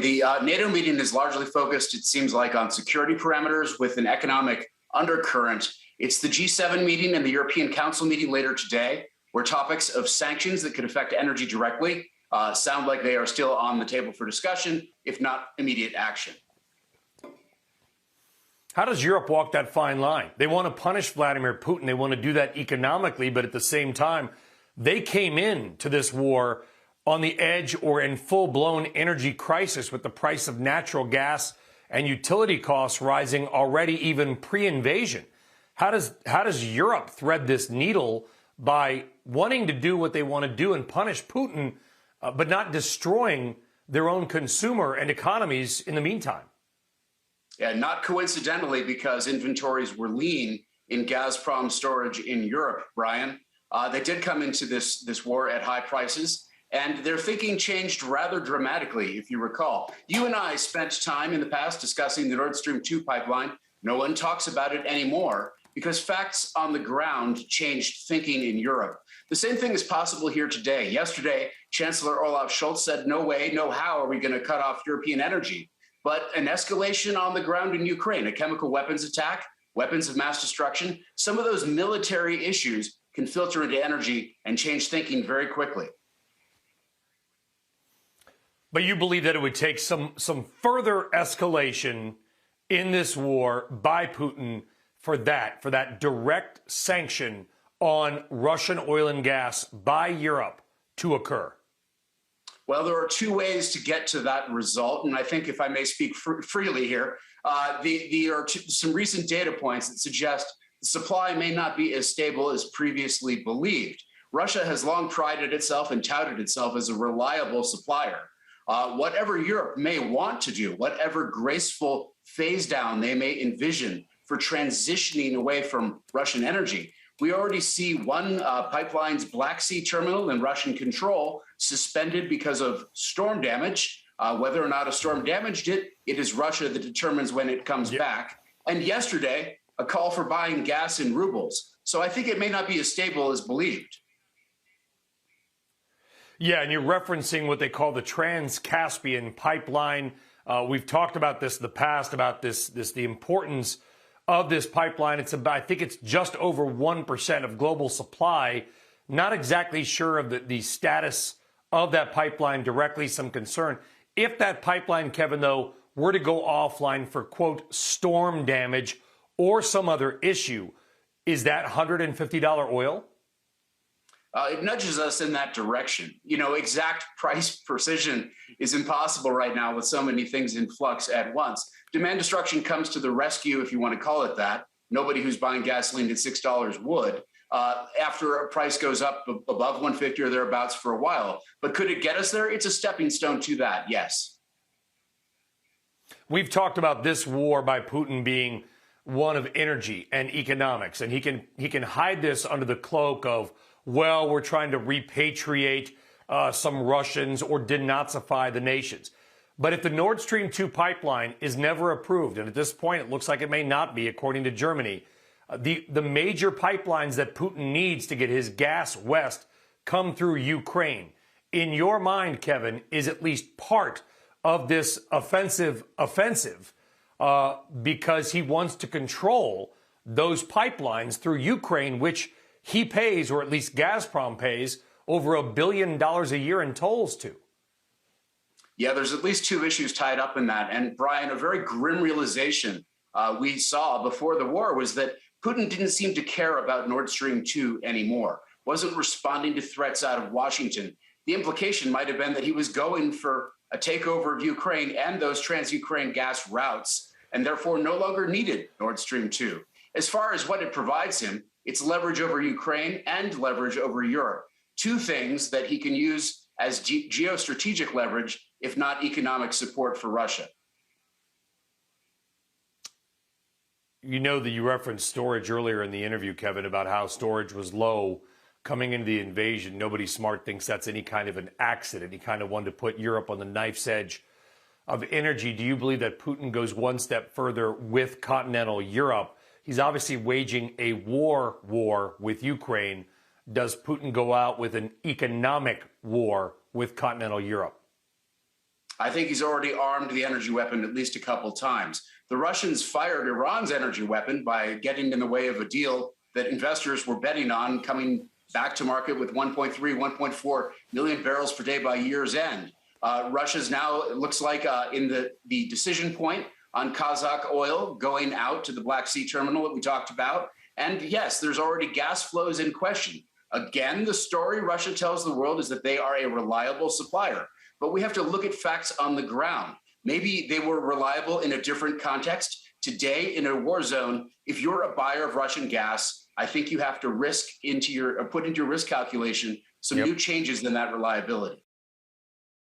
The NATO meeting is largely focused, it seems like, on security parameters with an economic undercurrent. It's the G7 meeting and the European Council meeting later today, where topics of sanctions that could affect energy directly sound like they are still on the table for discussion, if not immediate action. How does Europe walk that fine line? They want to punish Vladimir Putin. They want to do that economically, but at the same time, they came into this war on the edge or in full-blown energy crisis with the price of natural gas and utility costs rising already even pre-invasion. How does Europe thread this needle by wanting to do what they want to do and punish Putin, but not destroying their own consumer and economies in the meantime? Yeah, not coincidentally, because inventories were lean in Gazprom storage in Europe, Brian. They did come into this war at high prices, and their thinking changed rather dramatically, if you recall. You and I spent time in the past discussing the Nord Stream 2 pipeline. No one talks about it anymore because facts on the ground changed thinking in Europe. The same thing is possible here today. Yesterday, Chancellor Olaf Scholz said, no way, no how are we going to cut off European energy. But an escalation on the ground in Ukraine, a chemical weapons attack, weapons of mass destruction, some of those military issues can filter into energy and change thinking very quickly. But you believe that it would take some further escalation in this war by Putin for that direct sanction on Russian oil and gas by Europe to occur? Well, there are two ways to get to that result. And I think if I may speak freely here, there are some recent data points that suggest the supply may not be as stable as previously believed. Russia has long prided itself and touted itself as a reliable supplier. Whatever Europe may want to do, whatever graceful phase down they may envision for transitioning away from Russian energy, we already see one pipeline's Black Sea terminal in Russian control suspended because of storm damage. Whether or not a storm damaged it, it is Russia that determines when it comes back. And yesterday, a call for buying gas in rubles. So I think it may not be as stable as believed. Yeah, and you're referencing what they call the Trans-Caspian pipeline. We've talked about this in the past, about the importance of this pipeline. It's about, I think it's just over 1% of global supply. Not exactly sure of the status of that pipeline directly, some concern. If that pipeline, Kevin, though, were to go offline for, quote, storm damage or some other issue, is that $150 oil? It nudges us in that direction. You know, exact price precision is impossible right now with so many things in flux at once. Demand destruction comes to the rescue, if you want to call it that. Nobody who's buying gasoline at $6 would. After a price goes up above 150 or thereabouts for a while. But could it get us there? It's a stepping stone to that, yes. We've talked about this war by Putin being one of energy and economics, and he can hide this under the cloak of, well, we're trying to repatriate some Russians or denazify the nations. But if the Nord Stream 2 pipeline is never approved, and at this point it looks like it may not be, according to Germany, the major pipelines that Putin needs to get his gas west come through Ukraine. In your mind, Kevin, is at least part of this offensive because he wants to control those pipelines through Ukraine, which he pays, or at least Gazprom pays, over $1 billion a year in tolls to. Yeah, there's at least two issues tied up in that. And Brian, a very grim realization we saw before the war was that Putin didn't seem to care about Nord Stream 2 anymore, wasn't responding to threats out of Washington. The implication might have been that he was going for a takeover of Ukraine and those trans-Ukraine gas routes, and therefore no longer needed Nord Stream 2. As far as what it provides him, it's leverage over Ukraine and leverage over Europe. Two things that he can use as geostrategic leverage, if not economic support for Russia. You know that you referenced storage earlier in the interview, Kevin, about how storage was low coming into the invasion. Nobody smart thinks that's any kind of an accident. He kind of wanted to put Europe on the knife's edge of energy. Do you believe that Putin goes one step further with continental Europe? He's obviously waging a war with Ukraine. Does Putin go out with an economic war with continental Europe? I think he's already armed the energy weapon at least a couple times. The Russians fired Iran's energy weapon by getting in the way of a deal that investors were betting on coming back to market with 1.3, 1.4 million barrels per day by year's end. Russia's now, it looks like, in the decision point on Kazakh oil going out to the Black Sea terminal that we talked about. And yes, there's already gas flows in question. Again, the story Russia tells the world is that they are a reliable supplier. But we have to look at facts on the ground. Maybe they were reliable in a different context. Today, in a war zone, if you're a buyer of Russian gas, I think you have to put into your risk calculation some new changes in that reliability.